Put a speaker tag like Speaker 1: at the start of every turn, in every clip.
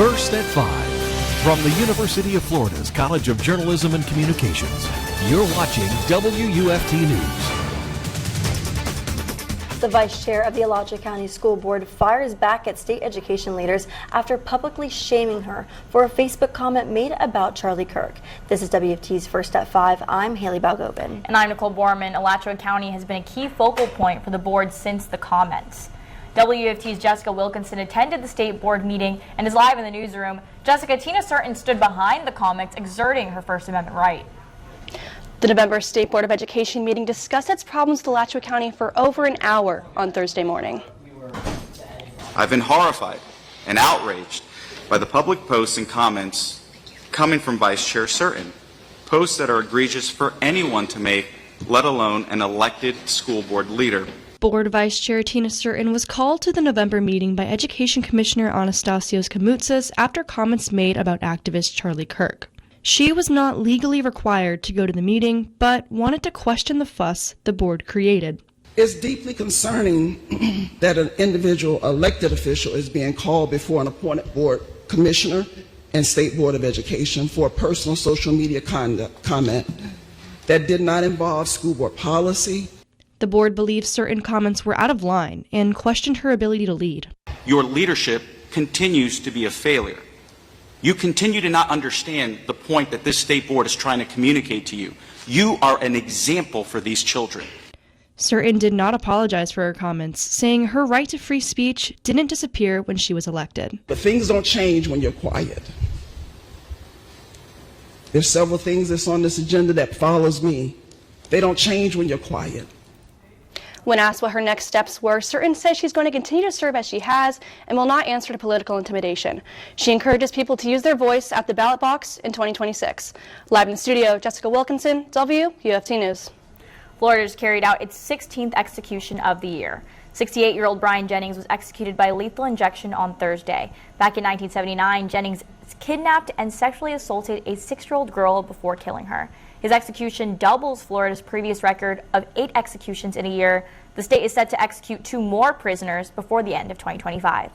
Speaker 1: First at 5. From the University of Florida's College of Journalism and Communications, you're watching WUFT News.
Speaker 2: The vice chair of the Alachua County School Board fires back at state education leaders after publicly shaming her for a Facebook comment made about Charlie Kirk. This is WFT's First at 5. I'm Hayli Balgobin.
Speaker 3: And I'm Nicole Borman. Alachua County has been a key focal point for the board since the comments. WUFT's Jessica Wilkinson attended the state board meeting and is live in the newsroom. Jessica, Tina Certain stood behind the comments, exerting her First Amendment right.
Speaker 4: The November State Board of Education meeting discussed its problems with Alachua County for over an hour on Thursday morning.
Speaker 5: I've been horrified and outraged by the public posts and comments coming from Vice Chair Certain, posts that are egregious for anyone to make, let alone an elected school board leader.
Speaker 6: Board Vice Chair Tina Certain was called to the November meeting by Education Commissioner Anastasios Kamoutsas after comments made about activist Charlie Kirk. She was not legally required to go to the meeting, but wanted to question the fuss the board created.
Speaker 7: It's deeply concerning that an individual elected official is being called before an appointed board commissioner and State Board of Education for a personal social media comment that did not involve school board policy.
Speaker 6: The board believes certain comments were out of line and questioned her ability to lead.
Speaker 5: Your leadership continues to be a failure. You continue to not understand the point that this state board is trying to communicate to you. You are an example for these children.
Speaker 6: Certain did not apologize for her comments, saying her right to free speech didn't disappear when she was elected.
Speaker 7: But things don't change when you're quiet. There's several things that's on this agenda that follows me. They don't change when you're quiet.
Speaker 4: When asked what her next steps were, Certain says she's going to continue to serve as she has and will not answer to political intimidation. She encourages people to use their voice at the ballot box in 2026. Live in the studio, Jessica Wilkinson, WUFT News.
Speaker 3: Florida has carried out its 16th execution of the year. 68-year-old Brian Jennings was executed by lethal injection on Thursday. Back in 1979, Jennings kidnapped and sexually assaulted a 6-year-old girl before killing her. His execution doubles Florida's previous record of 8 executions in a year. The state is set to execute 2 more prisoners before the end of 2025.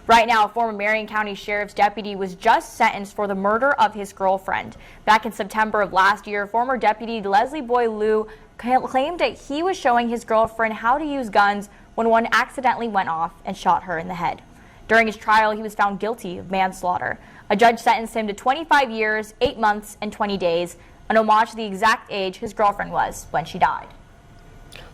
Speaker 3: Right now, a former Marion County Sheriff's deputy was just sentenced for the murder of his girlfriend. Back in September of last year, former Deputy Leslie Boy Liu claimed that he was showing his girlfriend how to use guns when one accidentally went off and shot her in the head. During his trial, he was found guilty of manslaughter. A judge sentenced him to 25 years, 8 months, and 20 days, an homage to the exact age his girlfriend was when she died.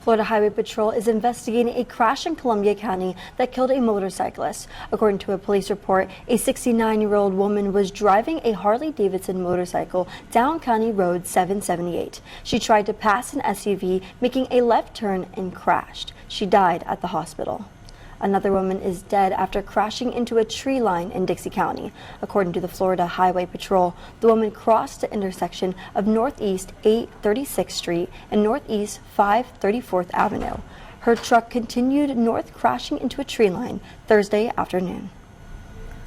Speaker 2: Florida Highway Patrol is investigating a crash in Columbia County that killed a motorcyclist. According to a police report, a 69-year-old woman was driving a Harley-Davidson motorcycle down County Road 778. She tried to pass an SUV, making a left turn and crashed. She died at the hospital. Another woman is dead after crashing into a tree line in Dixie County. According to the Florida Highway Patrol, the woman crossed the intersection of Northeast 836th Street and Northeast 534th Avenue. Her truck continued north, crashing into a tree line Thursday afternoon.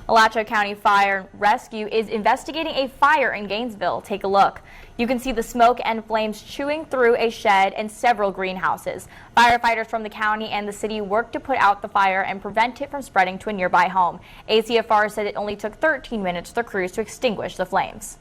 Speaker 3: Alachua County Fire and Rescue is investigating a fire in Gainesville. Take a look. You can see the smoke and flames chewing through a shed and several greenhouses. Firefighters from the county and the city worked to put out the fire and prevent it from spreading to a nearby home. ACFR said it only took 13 minutes for the crews to extinguish the flames.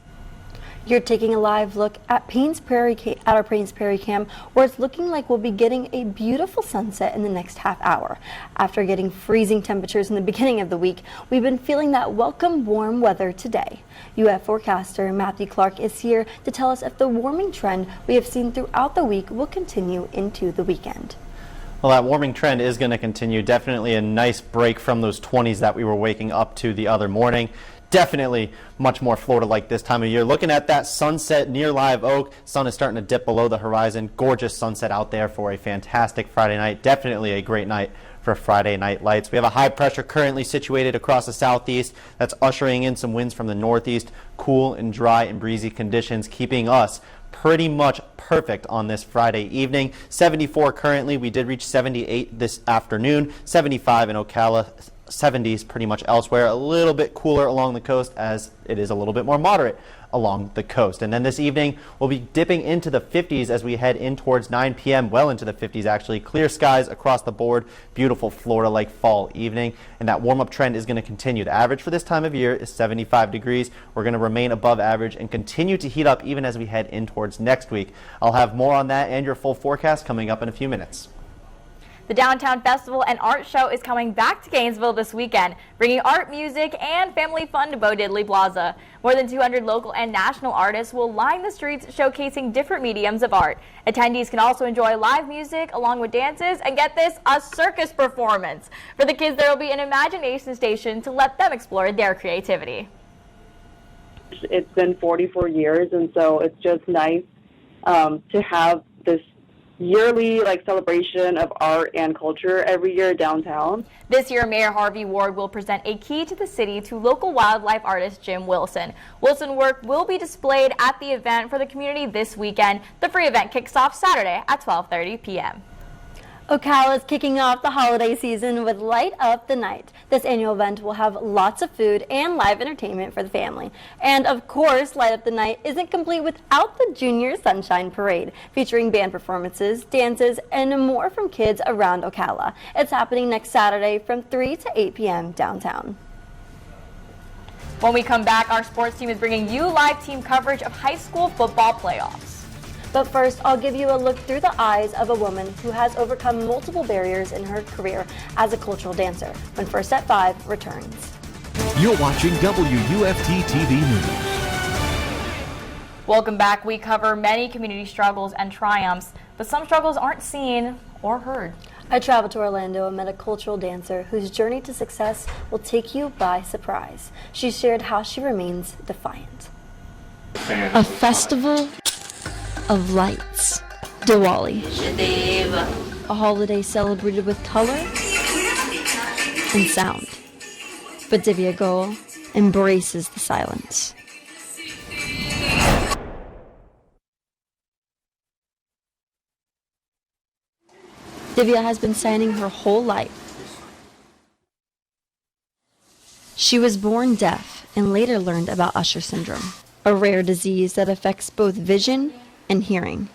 Speaker 2: You're taking a live look at our Paynes Prairie camp, where it's looking like we'll be getting a beautiful sunset in the next half hour. After getting freezing temperatures in the beginning of the week, we've been feeling that welcome warm weather today. UF forecaster Matthew Clark is here to tell us if the warming trend we have seen throughout the week will continue into the weekend.
Speaker 8: Well, that warming trend is going to continue. Definitely a nice break from those 20s that we were waking up to the other morning. Definitely much more Florida-like this time of year. Looking at that sunset near Live Oak, sun is starting to dip below the horizon. Gorgeous sunset out there for a fantastic Friday night. Definitely a great night for Friday night lights. We have a high pressure currently situated across the southeast that's ushering in some winds from the northeast. Cool and dry and breezy conditions keeping us pretty much perfect on this Friday evening. 74 currently. We did reach 78 this afternoon. 75 in Ocala. 70s pretty much elsewhere. A little bit cooler along the coast as it is a little bit more moderate along the coast. And then this evening we'll be dipping into the 50s as we head in towards 9 p.m. well into the 50s actually. Clear skies across the board. Beautiful Florida-like fall evening. And that warm-up trend is going to continue. The average for this time of year is 75 degrees. We're going to remain above average and continue to heat up even as we head in towards next week. I'll have more on that and your full forecast coming up in a few minutes.
Speaker 3: The Downtown Festival and Art Show is coming back to Gainesville this weekend, bringing art, music, and family fun to Bo Diddley Plaza. More than 200 local and national artists will line the streets showcasing different mediums of art. Attendees can also enjoy live music along with dances and, get this, a circus performance. For the kids, there will be an imagination station to let them explore their creativity.
Speaker 9: It's been 44 years, and so it's just nice to have this yearly celebration of art and culture every year downtown.
Speaker 3: This year, Mayor Harvey Ward will present a key to the city to local wildlife artist Jim Wilson. Wilson's work will be displayed at the event for the community this weekend. The free event kicks off Saturday at 12:30 p.m.
Speaker 2: Ocala is kicking off the holiday season with Light Up the Night. This annual event will have lots of food and live entertainment for the family. And of course, Light Up the Night isn't complete without the Junior Sunshine Parade, featuring band performances, dances, and more from kids around Ocala. It's happening next Saturday from 3 to 8 p.m. downtown.
Speaker 3: When we come back, our sports team is bringing you live team coverage of high school football playoffs.
Speaker 2: But first, I'll give you a look through the eyes of a woman who has overcome multiple barriers in her career as a cultural dancer. When First at 5 returns.
Speaker 1: You're watching WUFT-TV News.
Speaker 3: Welcome back. We cover many community struggles and triumphs, but some struggles aren't seen or heard.
Speaker 2: I traveled to Orlando and met a cultural dancer whose journey to success will take you by surprise. She shared how she remains defiant. A festival of lights, Diwali, a holiday celebrated with color and sound. But Divya Goel embraces the silence. Divya has been signing her whole life. She was born deaf and later learned about Usher syndrome, a rare disease that affects both vision and hearing.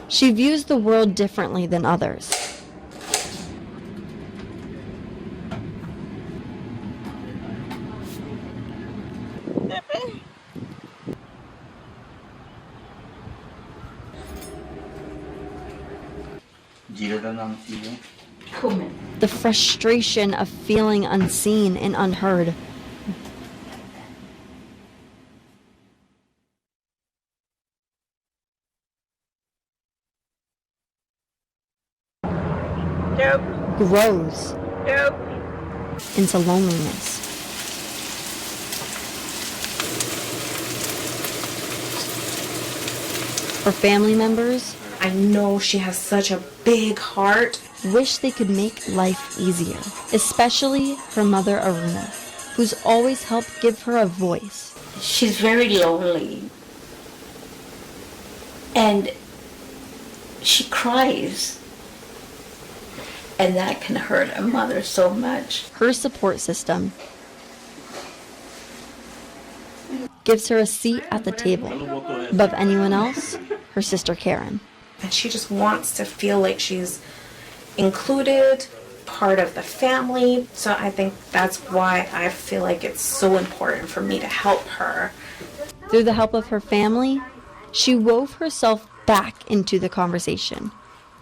Speaker 2: She views the world differently than others. The frustration of feeling unseen and unheard. Grows into loneliness. For family members,
Speaker 10: I know she has such a big heart.
Speaker 2: Wish they could make life easier, especially her mother Aruna, who's always helped give her a voice.
Speaker 11: She's very lonely, and she cries, and that can hurt a mother so much.
Speaker 2: Her support system gives her a seat at the table. Above anyone else, her sister Karen.
Speaker 10: And she just wants to feel like she's included, part of the family. So I think that's why I feel like it's so important for me to help her.
Speaker 2: Through the help of her family, she wove herself back into the conversation.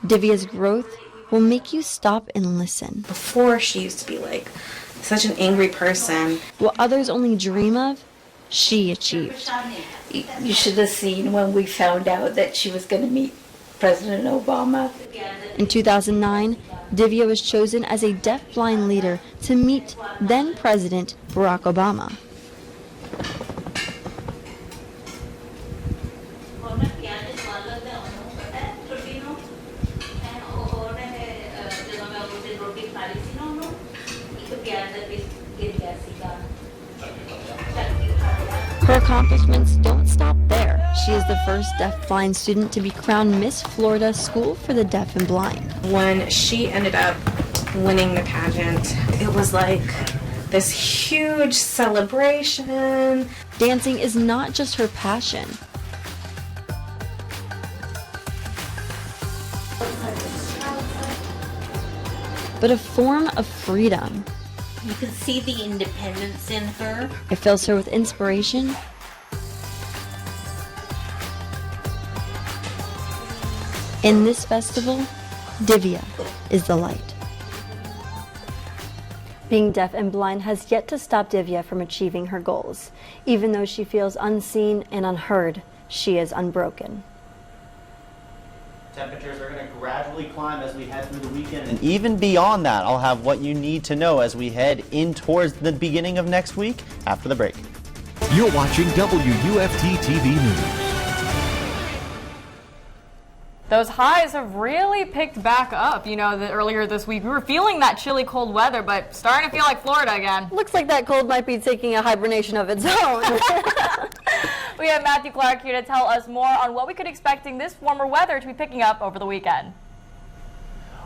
Speaker 2: Divya's growth will make you stop and listen.
Speaker 10: Before, she used to be like such an angry person.
Speaker 2: What others only dream of, she achieved.
Speaker 11: You should have seen when we found out that she was going to meet President Obama.
Speaker 2: In 2009, Divya was chosen as a deaf-blind leader to meet then-President Barack Obama. Her accomplishments don't stop there. She is the first deaf-blind student to be crowned Miss Florida School for the Deaf and Blind.
Speaker 10: When she ended up winning the pageant, it was like this huge celebration.
Speaker 2: Dancing is not just her passion. But a form of freedom.
Speaker 11: You can see the independence in her.
Speaker 2: It fills her with inspiration in this festival. Divya is the light. Being deaf and blind has yet to stop Divya from achieving her goals. Even though she feels unseen and unheard, she is unbroken.
Speaker 8: Temperatures are going to gradually climb as we head through the weekend. And even beyond that, I'll have what you need to know as we head in towards the beginning of next week after the break.
Speaker 1: You're watching WUFT-TV News.
Speaker 3: Those highs have really picked back up. You know, earlier this week we were feeling that chilly cold weather, but starting to feel like Florida again.
Speaker 2: Looks like that cold might be taking a hibernation of its own.
Speaker 3: We have Matthew Clark here to tell us more on what we could expecting this warmer weather to be picking up over the weekend.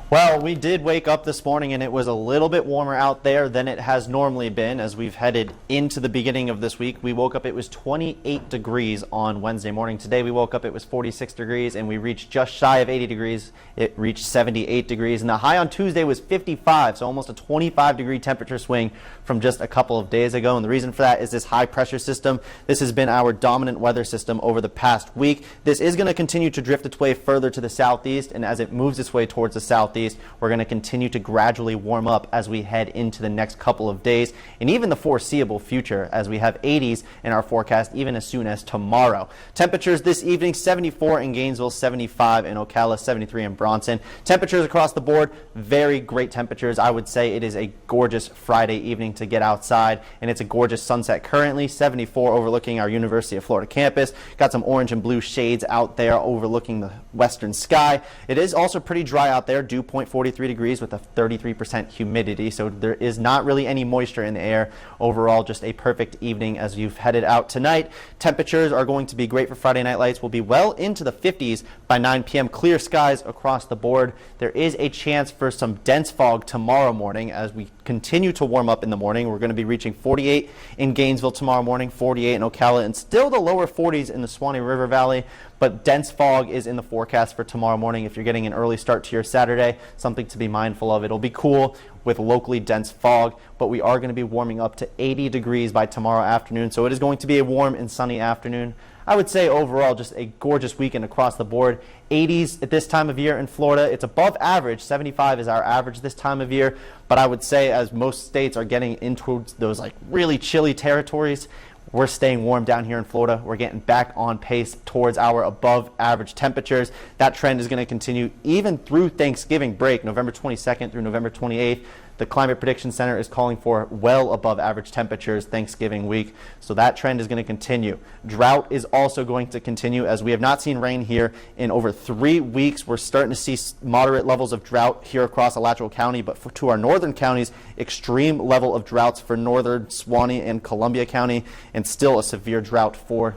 Speaker 8: Well, we did wake up this morning and it was a little bit warmer out there than it has normally been as we've headed into the beginning of this week. We woke up, it was 28 degrees on Wednesday morning. Today we woke up, it was 46 degrees and we reached just shy of 80 degrees. It reached 78 degrees and the high on Tuesday was 55, so almost a 25-degree temperature swing from just a couple of days ago. And the reason for that is this high pressure system. This has been our dominant weather system over the past week. This is going to continue to drift its way further to the southeast, and as it moves its way towards the southeast, we're going to continue to gradually warm up as we head into the next couple of days and even the foreseeable future as we have 80s in our forecast even as soon as tomorrow. Temperatures this evening, 74 in Gainesville, 75 in Ocala, 73 in Bronson. Temperatures across the board, very great temperatures. I would say it is a gorgeous Friday evening to get outside, and it's a gorgeous sunset currently, 74 overlooking our University of Florida campus. Got some orange and blue shades out there overlooking the western sky. It is also pretty dry out there, dew point 43 degrees with a 33% humidity, so there is not really any moisture in the air. Overall, just a perfect evening as you've headed out tonight. Temperatures are going to be great for Friday night lights. We'll be well into the 50s by 9 p.m. Clear skies across the board. There is a chance for some dense fog tomorrow morning as we continue to warm up in the morning. We're going to be reaching 48 in Gainesville tomorrow morning, 48 in Ocala, and still the lower 40s in the Swanee River Valley. But dense fog is in the forecast for tomorrow morning. If you're getting an early start to your Saturday, something to be mindful of. It'll be cool with locally dense fog, but we are going to be warming up to 80 degrees by tomorrow afternoon. So it is going to be a warm and sunny afternoon. I would say overall just a gorgeous weekend across the board. 80s at this time of year in Florida. It's above average. 75 is our average this time of year. But I would say as most states are getting into those like really chilly territories, we're staying warm down here in Florida. We're getting back on pace towards our above average temperatures. That trend is going to continue even through Thanksgiving break, November 22nd through November 28th. The Climate Prediction Center is calling for well above average temperatures Thanksgiving week, so that trend is going to continue. Drought is also going to continue as we have not seen rain here in over 3 weeks. We're starting to see moderate levels of drought here across Alachua County, but to our northern counties, extreme level of droughts for northern Swanee and Columbia County, and still a severe drought for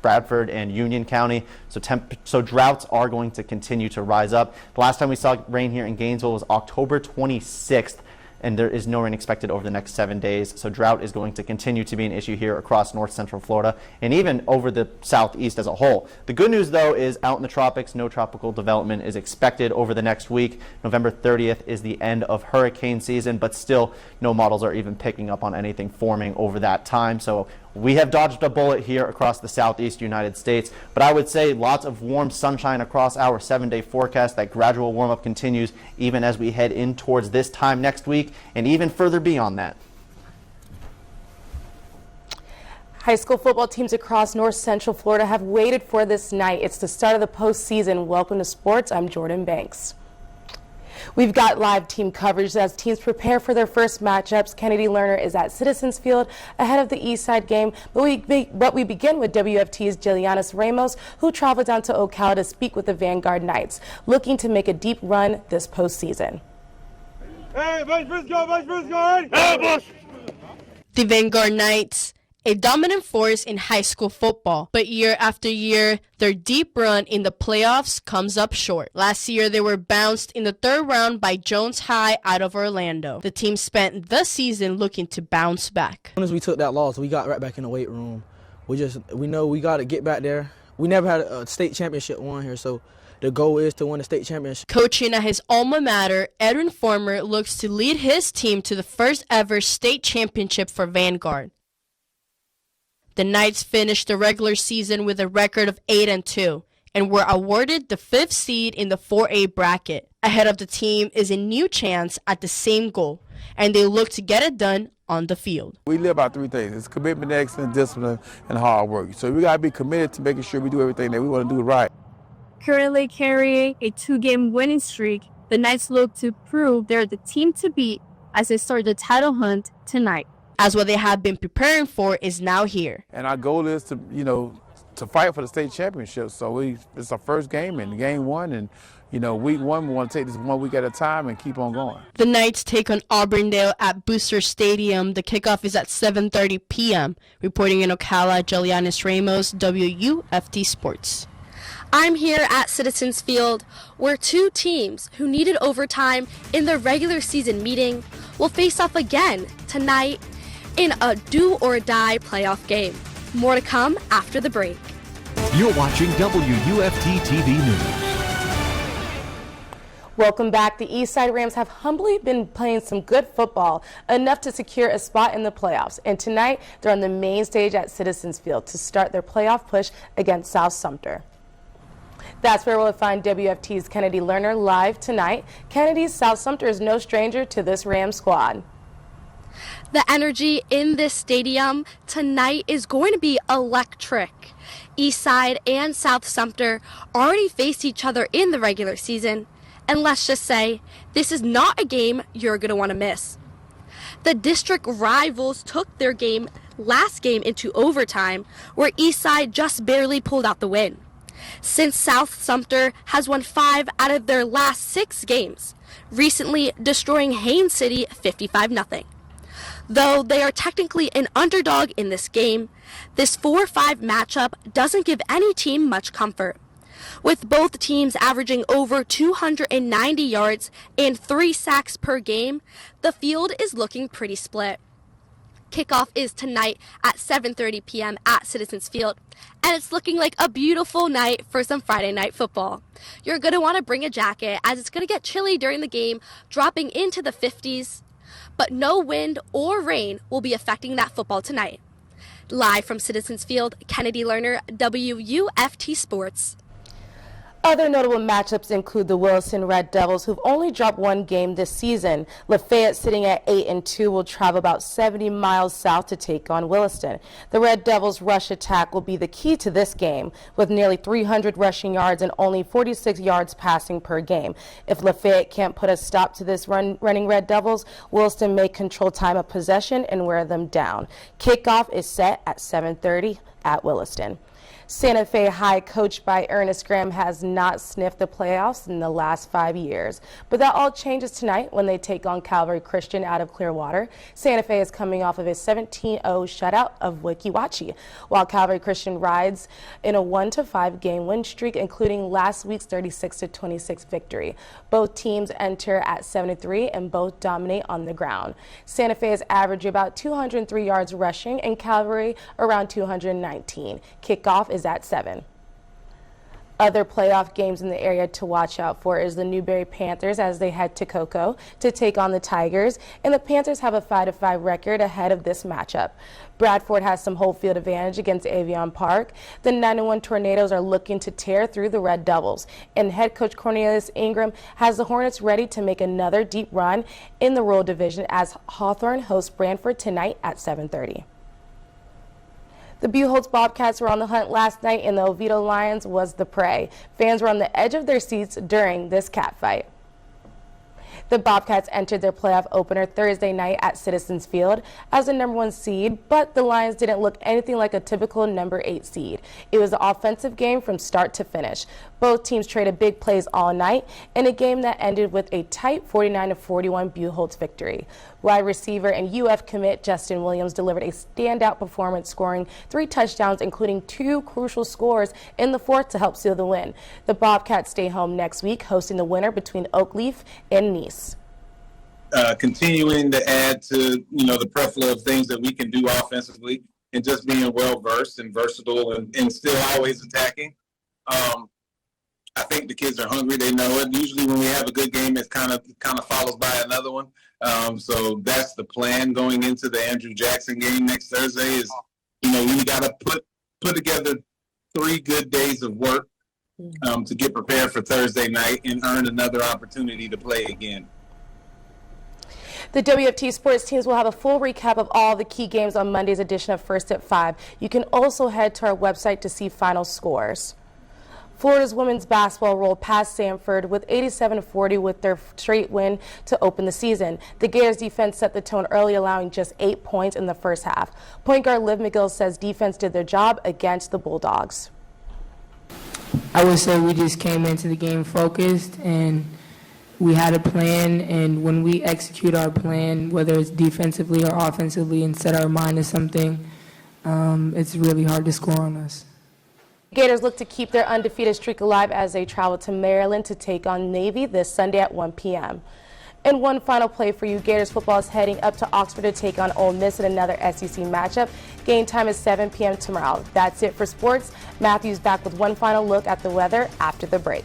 Speaker 8: Bradford and Union County. So droughts are going to continue to rise up. The last time we saw rain here in Gainesville was October 26th. And there is no rain expected over the next 7 days. So drought is going to continue to be an issue here across north central Florida and even over the southeast as a whole. The good news, though, is out in the tropics, no tropical development is expected over the next week. November 30th is the end of hurricane season, but still no models are even picking up on anything forming over that time. So we have dodged a bullet here across the southeast United States, but I would say lots of warm sunshine across our 7-day forecast. That gradual warm-up continues even as we head in towards this time next week and even further beyond that.
Speaker 12: High school football teams across north central Florida have waited for this night. It's the start of the postseason. Welcome to sports. I'm Jordyn Banks. We've got live team coverage as teams prepare for their first matchups. Kennedy Lerner is at Citizens Field ahead of the Eastside game. But we begin with WFT's Jelianys Ramos, who traveled down to Ocala to speak with the Vanguard Knights, looking to make a deep run this postseason.
Speaker 13: Hey, Vice Briscoe, Vice Briscoe! Hey, Bush!
Speaker 14: The Vanguard Knights,
Speaker 6: a dominant force in high school football, but year after year, their deep run in the playoffs comes up short. Last year, they were bounced in the third round by Jones High out of Orlando. The team spent the season looking to bounce back.
Speaker 13: As soon as we took that loss, we got right back in the weight room. We know we got to get back there. We never had a state championship won here, so the goal is to win a state championship.
Speaker 6: Coaching at his alma mater, Edwin Former looks to lead his team to the first ever state championship for Vanguard. The Knights finished the regular season with a record of 8-2 and were awarded the 5th seed in the 4A bracket. Ahead of the team is a new chance at the same goal, and they look to get it done on the field.
Speaker 14: We live by 3 things. It's commitment, excellence, discipline, and hard work. So we got to be committed to making sure we do everything that we want to do right.
Speaker 15: Currently carrying a 2-game winning streak, the Knights look to prove they're the team to beat as they start the title hunt tonight.
Speaker 6: As what they have been preparing for is now here.
Speaker 14: And our goal is to fight for the state championship. So it's our first game and game 1, and week 1 we want to take this 1 week at a time and keep on going.
Speaker 6: The Knights take on Auburndale at Booster Stadium. The kickoff is at 7:30 p.m. Reporting in Ocala, Jelianys Ramos, WUFT Sports.
Speaker 16: I'm here at Citizens Field, where 2 teams who needed overtime in their regular season meeting will face off again tonight in a do-or-die playoff game. More to come after the break.
Speaker 1: You're watching WUFT-TV News.
Speaker 12: Welcome back. The Eastside Rams have humbly been playing some good football, enough to secure a spot in the playoffs. And tonight, they're on the main stage at Citizens Field to start their playoff push against South Sumter. That's where we'll find WFT's Kennedy Lerner live tonight. Kennedy's South Sumter is no stranger to this Ram squad.
Speaker 16: The energy in this stadium tonight is going to be electric. Eastside and South Sumter already faced each other in the regular season, and let's just say this is not a game you're going to want to miss. The district rivals took their last game into overtime, where Eastside just barely pulled out the win. Since South Sumter has won 5 out of their last 6 games, recently destroying Haines City 55-0. Though they are technically an underdog in this game, this 4-5 matchup doesn't give any team much comfort. With both teams averaging over 290 yards and 3 sacks per game, the field is looking pretty split. Kickoff is tonight at 7:30 p.m. at Citizens Field, and it's looking like a beautiful night for some Friday night football. You're going to want to bring a jacket, as it's going to get chilly during the game, dropping into the 50s. But no wind or rain will be affecting that football tonight. Live from Citizens Field, Kennedy Lerner, WUFT Sports.
Speaker 12: Other notable matchups include the Wilkinson Red Devils, who've only dropped 1 game this season. Lafayette, sitting at 8-2, will travel about 70 miles south to take on Williston. The Red Devils' rush attack will be the key to this game, with nearly 300 rushing yards and only 46 yards passing per game. If Lafayette can't put a stop to this running Red Devils, Williston may control time of possession and wear them down. Kickoff is set at 7:30 at Williston. Santa Fe High, coached by Ernest Graham, has not sniffed the playoffs in the last 5 years. But that all changes tonight when they take on Calvary Christian out of Clearwater. Santa Fe is coming off of a 17-0 shutout of Weeki Wachee, while Calvary Christian rides in a 1-5 game win streak, including last week's 36-26 victory. Both teams enter at 7-3 and both dominate on the ground. Santa Fe is averaging about 203 yards rushing and Calvary around 219. Kickoff is at 7. Other playoff games in the area to watch out for is the Newberry Panthers as they head to Cocoa to take on the Tigers, and the Panthers have a 5-5 record ahead of this matchup. Bradford has some home field advantage against Avion Park. The 9-1 Tornadoes are looking to tear through the Red Devils, and head coach Cornelius Ingram has the Hornets ready to make another deep run in the Rural Division as Hawthorne hosts Brantford tonight at 7:30. The Buchholz Bobcats were on the hunt last night, and the Oviedo Lions was the prey. Fans were on the edge of their seats during this catfight. The Bobcats entered their playoff opener Thursday night at Citizens Field as the #1 seed, but the Lions didn't look anything like a typical #8 seed. It was an offensive game from start to finish. Both teams traded big plays all night in a game that ended with a tight 49-41 Buchholz victory. Wide receiver and UF commit Justin Williams delivered a standout performance, scoring 3 touchdowns, including 2 crucial scores in the fourth to help seal the win. The Bobcats stay home next week, hosting the winner between Oakleaf and Nice.
Speaker 17: Continuing to add to, the plethora of things that we can do offensively, and just being well-versed and versatile and still always attacking. I think the kids are hungry. They know it. Usually when we have a good game, it kind of follows by another one. So that's the plan going into the Andrew Jackson game next Thursday is, we got to put together 3 good days of work to get prepared for Thursday night and earn another opportunity to play again.
Speaker 12: The WFT sports teams will have a full recap of all the key games on Monday's edition of First at 5. You can also head to our website to see final scores. Florida's women's basketball rolled past Samford with 87-40 with their straight win to open the season. The Gators defense set the tone early, allowing just 8 points in the first half. Point guard Liv McGill says defense did their job against the Bulldogs.
Speaker 18: I would say we just came into the game focused and we had a plan, and when we execute our plan, whether it's defensively or offensively, and set our mind to something, it's really hard to score on us.
Speaker 12: Gators look to keep their undefeated streak alive as they travel to Maryland to take on Navy this Sunday at 1 p.m. And one final play for you. Gators football is heading up to Oxford to take on Ole Miss in another SEC matchup. Game time is 7 p.m. tomorrow. That's it for sports. Matthew's back with one final look at the weather after the break.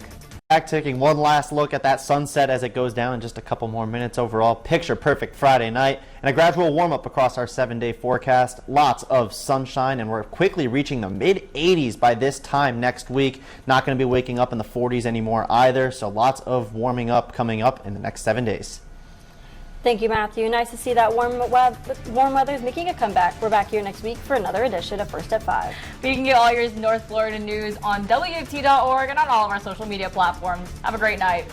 Speaker 8: Back taking one last look at that sunset as it goes down in just a couple more minutes. Overall, picture perfect Friday night and a gradual warm up across our 7-day forecast. Lots of sunshine, and we're quickly reaching the mid 80s by this time next week. Not going to be waking up in the 40s anymore either, so lots of warming up coming up in the next 7 days.
Speaker 2: Thank you, Matthew. Nice to see that warm weather is making a comeback. We're back here next week for another edition of First at 5.
Speaker 3: But you can get all your North Florida news on WUFT.org and on all of our social media platforms. Have a great night.